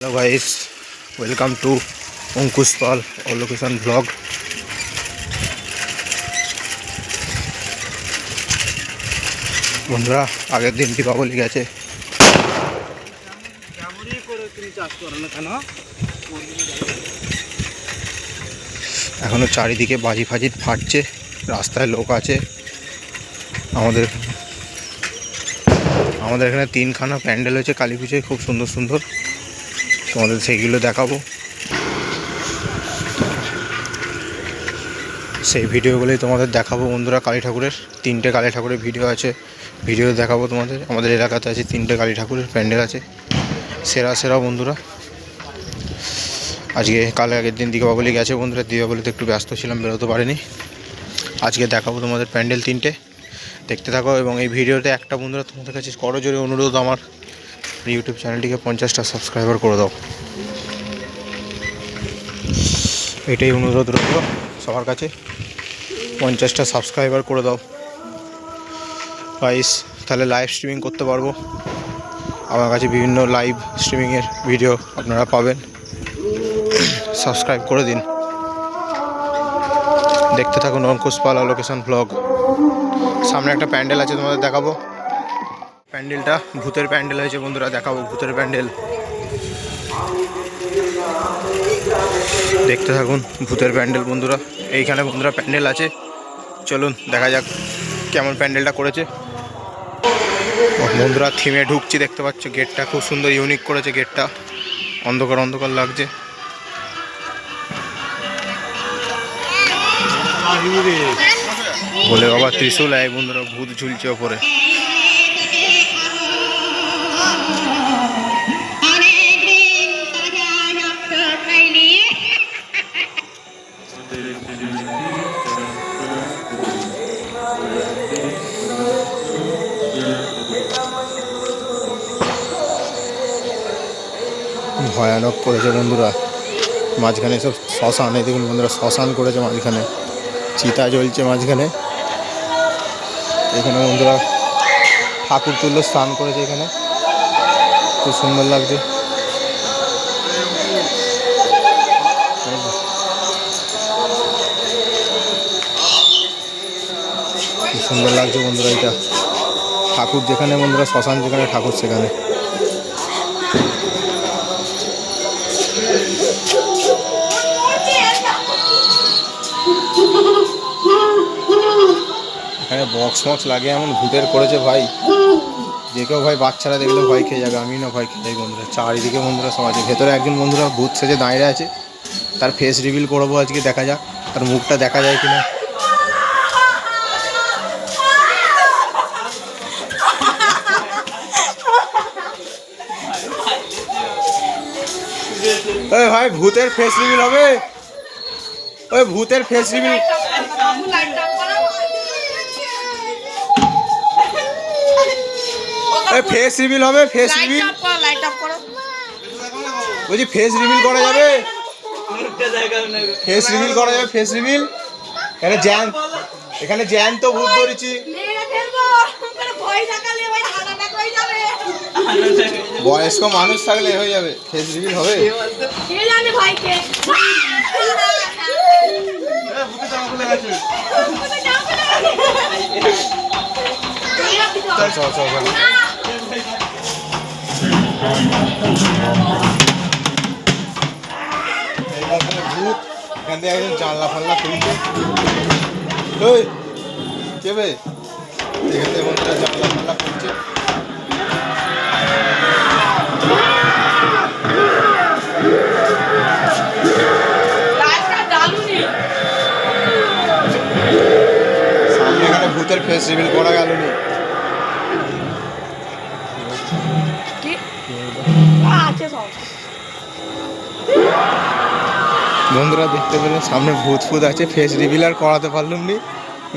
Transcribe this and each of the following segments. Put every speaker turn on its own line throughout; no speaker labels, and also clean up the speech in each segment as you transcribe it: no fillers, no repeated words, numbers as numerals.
Hello guys, welcome to Ankush Pal or location vlog. বন্ধুরা আগের দিন দীপাবলি গেছে, এখনো চারিদিকে বাজি ফাজি ফাটছে, রাস্তায় লোক আছে। আমাদের এখানে তিনখানা প্যান্ডেল হয়েছে কালী পুজোয়, খুব সুন্দর সুন্দর। তোমাদের সেইগুলো দেখাবো, সেই ভিডিওগুলোই তোমাদের দেখাবো বন্ধুরা। কালী ঠাকুরের তিনটে কালী ঠাকুরের ভিডিও আছে, ভিডিও দেখাবো তোমাদের। আমাদের এলাকাতে আছে তিনটে কালী ঠাকুরের প্যান্ডেল আছে, সেরা সেরা বন্ধুরা। আজকে আগের দিন দীপাবলি গেছে বন্ধুরা, দীপাবলিতে একটু ব্যস্ত ছিলাম, বেরোতে পারিনি। আজকে দেখাবো তোমাদের প্যান্ডেল তিনটে, দেখতে থাকো। এবং এই ভিডিওতে একটা বন্ধুরা তোমাদের কাছে করজোরে অনুরোধ, আমার ইউটিউব চ্যানেলটিকে 50টা সাবস্ক্রাইবার করে দাও, এটাই অনুরোধ রইল সবার কাছে। 50টা সাবস্ক্রাইবার করে দাও গাইস, তাহলে লাইভ স্ট্রিমিং করতে পারবো। আমার কাছে বিভিন্ন লাইভ স্ট্রিমিংয়ের ভিডিও আপনারা পাবেন। সাবস্ক্রাইব করে দিন, দেখতে থাকুন অঙ্কুশ পাল লোকেশন ব্লগ। সামনে একটা প্যান্ডেল আছে, তোমাদের দেখাবো। প্যান্ডেলটা ভূতের প্যান্ডেল হয়েছে বন্ধুরা, দেখাবো ভূতের প্যান্ডেল, দেখতে থাকুন। ভূতের প্যান্ডেল বন্ধুরা, এইখানে বন্ধুরা প্যান্ডেল আছে, চলুন দেখা যাক কেমন প্যান্ডেলটা করেছে। বন্ধুরা থিমে ঢুকছি, দেখতে পাচ্ছ গেটটা খুব সুন্দর ইউনিক করেছে, গেটটা অন্ধকার অন্ধকার লাগছে। বলে বাবা ত্রিশূল আয় বন্ধুরা, ভূত ঝুলছে ওপরে। ভয়ানক করেছে বন্ধুরা, মাঝখানে সব শ্মশান, এই দেখুন বন্ধুরা শ্মশান করেছে মাঝখানে, চিতা জ্বলছে মাঝখানে। এখানে বন্ধুরা ঠাকুর তুল্য স্নান করেছে, এখানে খুব সুন্দর লাগছে। খুব সুন্দর লাগছে বন্ধুরা, এটা ঠাকুর যেখানে বন্ধুরা, শ্মশান যেখানে ঠাকুর সেখানে। এখানে বক্স মক্স লাগে এমন ভূতের করেছে ভাই, যে কেউ ভাই বাচ্চারা দেখলে ভয় খেয়ে যাবে, আমি না ভয় খেয়ে যাই বন্ধুরা। চারিদিকে বন্ধুরা সব আছে, ভেতরে একজন বন্ধুরা ভূত সেজে দাঁড়িয়ে আছে, তার ফেস রিভিল করবো আজকে, দেখা যাক তার মুখটা দেখা যায় কিনা। ওই ভাই ভূতের ফেস রিভিল হবে, ওই ভূতের ফেস রিভিল, ফেস রিভিল হবে, ফেস রিভিল বলছি, ফেস রিভিল করা যাবে, ফেস রিভিল করা যাবে, ফেস রিভিল। এখানে জ্যান্ত ভূত ধরেছি, বয়স্ক মানুষ থাকলে হয়ে যাবে, ফেস রিভিল হবে। ভূত এখান থেকে একজন জানলা ফাল্লা খুলছে, ওই কেবে এখান থেকে বন্ধুরা জানলা ফাল্লা খুলছে। সামনে এখানে ভূতের ফেস রিভিল করা গেল নি, বন্ধুরা দেখতে পেলেন সামনে ভূত ফুত আছে, ফেস রিভিল আর করাতে পারলাম নি।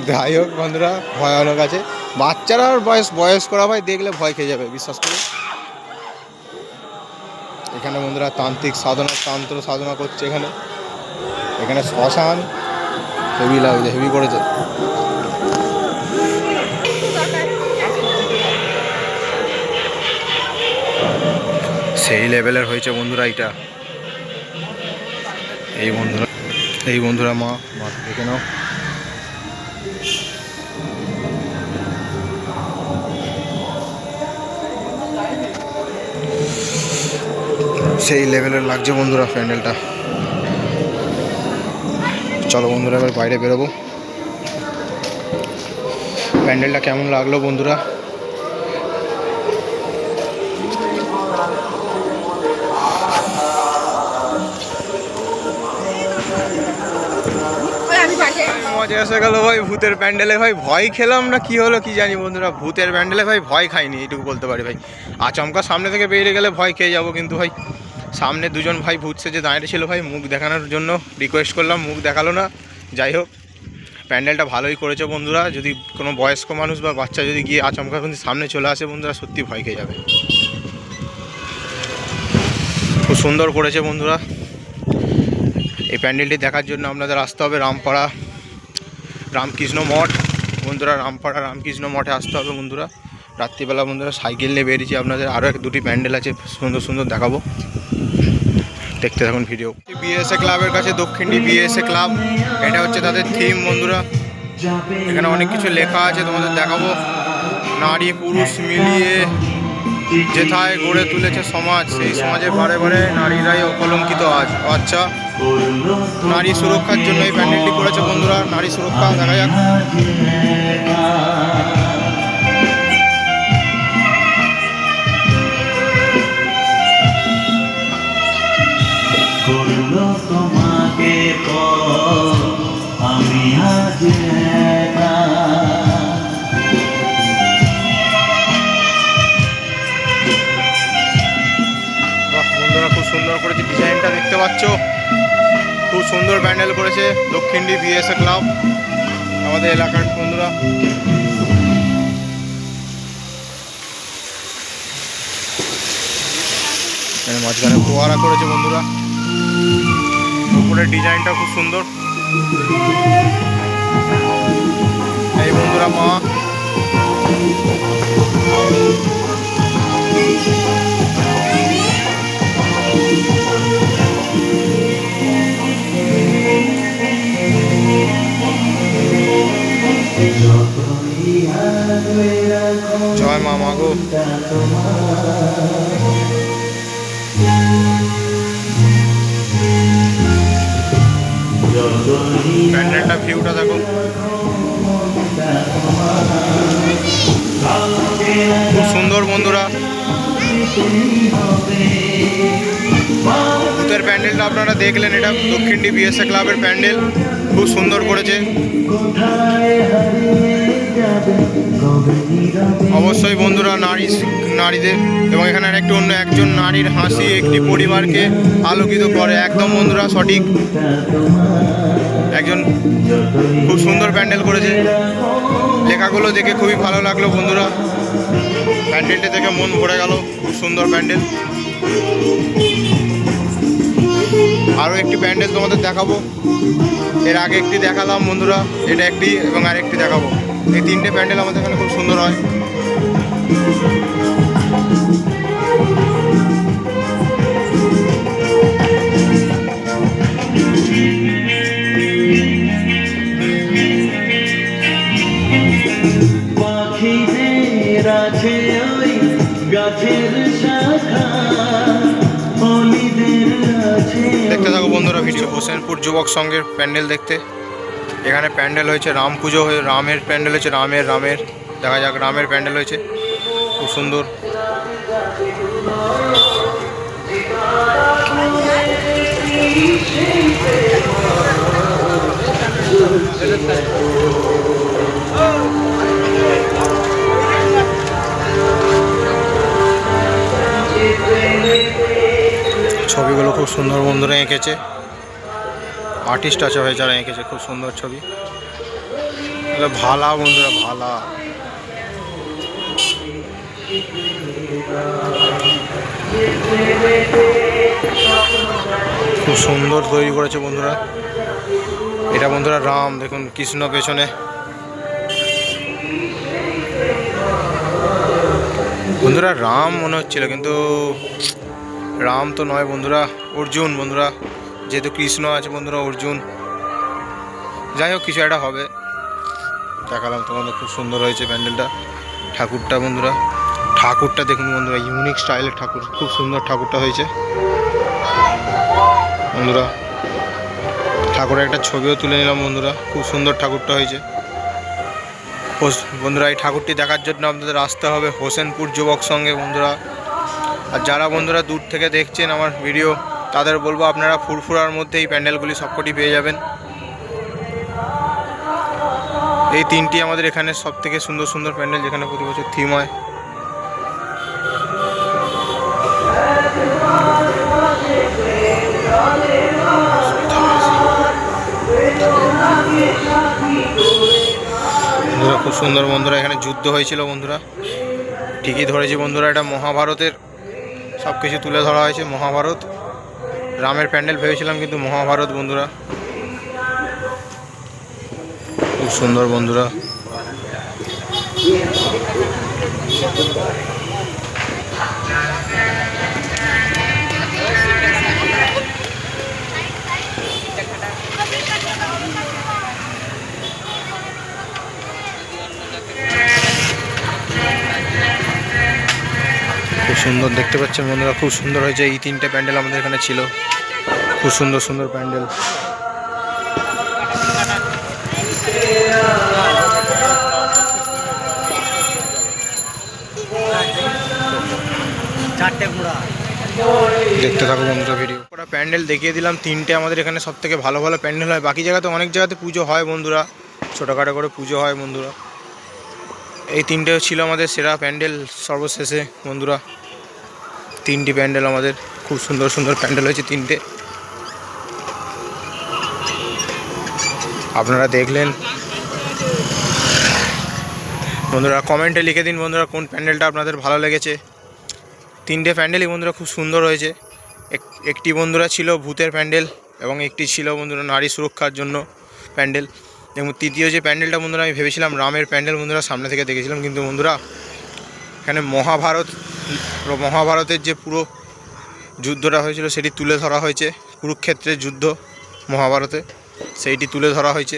যাই হোক বন্ধুরা, ভয়ানক আছে, বাচ্চারা আর বয়স্করা ভাই দেখলে ভয় খেয়ে যাবে, বিশ্বাস করে। এখানে বন্ধুরা তান্ত্রিক সাধনা, তন্ত্র সাধনা করছে এখানে, এখানে শ্মশান, হেভি লাগছে, হেভি করেছে। সেই লেভেলের হয়েছে বন্ধুরা এটা। এই বন্ধুরা মা দেখে নাও। সেই লেভেলের লাগছে বন্ধুরা প্যান্ডেলটা। চলো বন্ধুরা এবার বাইরে বেরোবো। প্যান্ডেলটা কেমন লাগলো বন্ধুরা? মজা এসে গেল ভাই ভূতের প্যান্ডেলে। ভাই ভয় খেলাম না কি হলো কি জানি বন্ধুরা, ভূতের প্যান্ডেলে ভাই ভয় খাইনি এইটুকু বলতে পারি ভাই। আচমকা সামনে থেকে বেরিয়ে গেলে ভয় খেয়ে যাবো, কিন্তু ভাই সামনে দুজন ভাই ভূত সেজে দাঁড়িয়ে ছিল ভাই, মুখ দেখানোর জন্য রিকোয়েস্ট করলাম, মুখ দেখালো না। যাই হোক প্যান্ডেলটা ভালোই করেছে বন্ধুরা। যদি কোনো বয়স্ক মানুষ বা বাচ্চা যদি গিয়ে আচমকা কিন্তু সামনে চলে আসে বন্ধুরা, সত্যি ভয় খেয়ে যাবে। খুব সুন্দর করেছে বন্ধুরা। এই প্যান্ডেলটি দেখার জন্য আপনাদের আসতে হবে রামপাড়া রামকৃষ্ণ মঠ বন্ধুরা। রামপাড়া রামকৃষ্ণ মঠে আসতে হবে বন্ধুরা। রাত্রিবেলা বন্ধুরা সাইকেল নিয়ে বেরিয়েছি, আপনাদের আরও দুটি প্যান্ডেল আছে সুন্দর সুন্দর দেখাবো, দেখতে থাকুন ভিডিও। বিএসএ ক্লাবের কাছে দক্ষিণী বিএসএ ক্লাব, এটা হচ্ছে তাদের থিম বন্ধুরা। এখানে অনেক কিছু লেখা আছে, তোমাদের দেখাবো। নারী পুরুষ মিলিয়ে যেথায় গড়ে তুলেছে সমাজ, সেই সমাজে বারে বারে নারীরাই অকলঙ্কিত আজ। আচ্ছা, নারী সুরক্ষার জন্য এই প্যান্ডেলটি করেছে বন্ধুরা। নারী সুরক্ষা দেখা যাক।
তোমাকে আমি আজ
বন্ধুরা খুব সুন্দর করেছে, ডিজাইনটা দেখতে পাচ্ছ, খুব সুন্দর প্যান্ডেল করেছে দক্ষিণডি বিএসএ ক্লাব আমাদের এলাকার বন্ধুরা। মাঝখানে ফোয়ারা করেছে বন্ধুরা, উপরের ডিজাইনটা খুব সুন্দর। এই বন্ধুরা মা জয় মা মাগো। প্যান্ডেলটা ভিউটা দেখো, খুব সুন্দর বন্ধুরা। ভূতের প্যান্ডেলটা আপনারা দেখলেন, এটা দক্ষিণডি বিএসএ ক্লাবের প্যান্ডেল, খুব সুন্দর করেছে। অবশ্যই বন্ধুরা নারীদের এবং এখানে একটু অন্য একজন নারীর হাসি একটি পরিবারকে আলোকিত করে, একদম বন্ধুরা সঠিক। একজন খুব সুন্দর প্যান্ডেল করেছে, লেখাগুলো দেখে খুবই ভালো লাগলো বন্ধুরা। প্যান্ডেলটা দেখে মন ভরে গেল, খুব সুন্দর প্যান্ডেল। আরও একটি প্যান্ডেল তোমাদের দেখাবো, এর আগে একটি দেখালাম বন্ধুরা, এটা একটি এবং আরেকটি দেখাবো। এই তিনটে প্যান্ডেল আমাদের এখানে খুব সুন্দর হয়। দেখতে থাকো বন্ধুরা ভিডিও। হোসেনপুর যুবক সংঘের প্যান্ডেল দেখতে। এখানে প্যান্ডেল হয়েছে রাম পুজো হয়ে, রামের প্যান্ডেল হয়েছে, রামের দেখা যাক। রামের প্যান্ডেল হয়েছে খুব সুন্দর। ছবিগুলো খুব সুন্দর বন্ধুরা এঁকেছে, আর্টিস্ট আছে ভাই যারা এঁকেছে, খুব সুন্দর ছবি। ভালা বন্ধুরা, ভালা। খুব সুন্দর তৈরি করেছে বন্ধুরা। এটা বন্ধুরা রাম, দেখুন কৃষ্ণ পেছনে। বন্ধুরা রাম মনে হচ্ছিল, কিন্তু রাম তো নয় বন্ধুরা, অর্জুন বন্ধুরা, যেহেতু কৃষ্ণ আছে বন্ধুরা, অর্জুন, যাই হোক কিছু একটা হবে। দেখালাম তোমাদের, খুব সুন্দর হয়েছে প্যান্ডেলটা। ঠাকুরটা বন্ধুরা, ঠাকুরটা দেখুন বন্ধুরা, ইউনিক স্টাইলের ঠাকুর, খুব সুন্দর ঠাকুরটা হয়েছে বন্ধুরা। ঠাকুরের একটা ছবিও তুলে নিলাম বন্ধুরা, খুব সুন্দর ঠাকুরটা হয়েছে বন্ধুরা। এই ঠাকুরটি দেখার জন্য আপনাদের আসতে হবে হোসেনপুর যুবক সঙ্গে বন্ধুরা। আর যারা বন্ধুরা দূর থেকে দেখছেন আমার ভিডিও, তাদের বলবো আপনারা ফুরফুরার মধ্যে এই প্যান্ডেলগুলি সবকটি পেয়ে যাবেন। এই তিনটি আমাদের এখানে সব থেকে সুন্দর সুন্দর প্যান্ডেল, যেখানে প্রতি বছর থিম হয়। বন্ধুরা খুব সুন্দর বন্ধুরা, এখানে যুদ্ধ হয়েছিল বন্ধুরা, ঠিকই ধরেছি বন্ধুরা, এটা মহাভারতের সব কিছু তুলে ধরা হয়েছে। মহাভারত, রামের প্যান্ডেল ভেবেছিলাম কিন্তু মহাভারত বন্ধুরা, খুব সুন্দর বন্ধুরা। খুব সুন্দর দেখতে পাচ্ছেন বন্ধুরা, খুব সুন্দর হয়েছে। এই তিনটে প্যান্ডেল আমাদের এখানে ছিল, খুব সুন্দর সুন্দর প্যান্ডেল। দেখতে থাকো বন্ধুরা ভিডিও। ওরা প্যান্ডেল দেখিয়ে দিলাম, তিনটে আমাদের এখানে সব থেকে ভালো ভালো প্যান্ডেল হয়। বাকি জায়গাতে অনেক জায়গাতে পুজো হয় বন্ধুরা, ছোটোখাটো করে পুজো হয় বন্ধুরা। এই তিনটে ছিল আমাদের সেরা প্যান্ডেল সর্বশেষে বন্ধুরা। তিনটি প্যান্ডেল আমাদের, খুব সুন্দর সুন্দর প্যান্ডেল হয়েছে তিনটে, আপনারা দেখলেন বন্ধুরা। কমেন্টে লিখে দিন বন্ধুরা কোন প্যান্ডেলটা আপনাদের ভালো লেগেছে। তিনটে প্যান্ডেলই বন্ধুরা খুব সুন্দর হয়েছে। একটি বন্ধুরা ছিল ভূতের প্যান্ডেল, এবং একটি ছিল বন্ধুরা নারী সুরক্ষার জন্য প্যান্ডেল, এবং তৃতীয় যে প্যান্ডেলটা বন্ধুরা আমি ভেবেছিলাম রামের প্যান্ডেল বন্ধুরা, সামনে থেকে দেখেছিলাম, কিন্তু বন্ধুরা এখানে মহাভারতের যে পুরো যুদ্ধটা হয়েছিল সেটি তুলে ধরা হয়েছে। কুরুক্ষেত্রের যুদ্ধ মহাভারতে, সেইটি তুলে ধরা হয়েছে।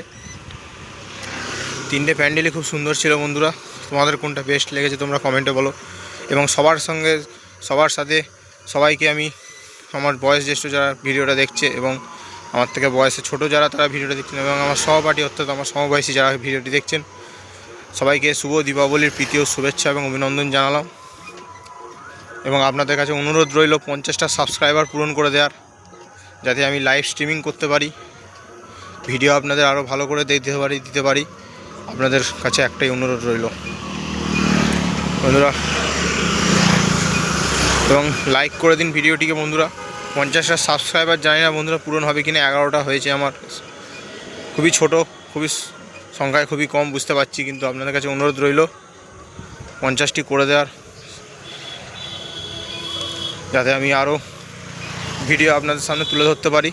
তিনটে প্যান্ডেলই খুব সুন্দর ছিল বন্ধুরা। তোমাদের কোনটা বেস্ট লেগেছে তোমরা কমেন্টে বলো। এবং সবার সাথে সবাইকে আমি, আমার বয়স জ্যেষ্ঠ যারা ভিডিওটা দেখছে এবং আমার থেকে বয়সে ছোট যারা তারা ভিডিওটা দেখছেন, এবং আমার সহপাঠী অর্থাৎ আমার সমবয়সী যারা ভিডিওটি দেখছেন, সবাইকে শুভ দীপাবলির প্রীতি ও শুভেচ্ছা এবং অভিনন্দন জানালাম। এবং আপনাদের কাছে অনুরোধ রইল 50টা সাবস্ক্রাইবার পূরণ করে দেওয়ার, যাতে আমি লাইভ স্ট্রিমিং করতে পারি, ভিডিও আপনাদের আরও ভালো করে দিতে পারি। আপনাদের কাছে একটাই অনুরোধ রইল বন্ধুরা। এবং লাইক করে দিন ভিডিওটিকে বন্ধুরা। 50টা সাবস্ক্রাইবার জানি না বন্ধুরা পূরণ হবে কিনা, 11টা হয়েছে আমার, খুবই ছোট, খুবই সংখ্যায় খুবই কম বুঝতে পারছি, কিন্তু আপনাদের কাছে অনুরোধ রইল 50টি করে দেওয়ার, যাতে আমি আরও ভিডিও আপনাদের সামনে তুলে ধরতে পারি।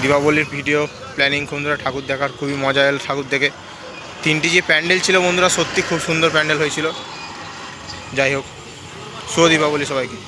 দীপাবলির ভিডিও প্ল্যানিং বন্ধুরা, ঠাকুর দেখার খুবই মজা এল ঠাকুর দেখে। তিনটি যে প্যান্ডেল ছিল বন্ধুরা, সত্যি খুব সুন্দর প্যান্ডেল হয়েছিল। যাই হোক, শুভ দীপাবলি সবাইকে।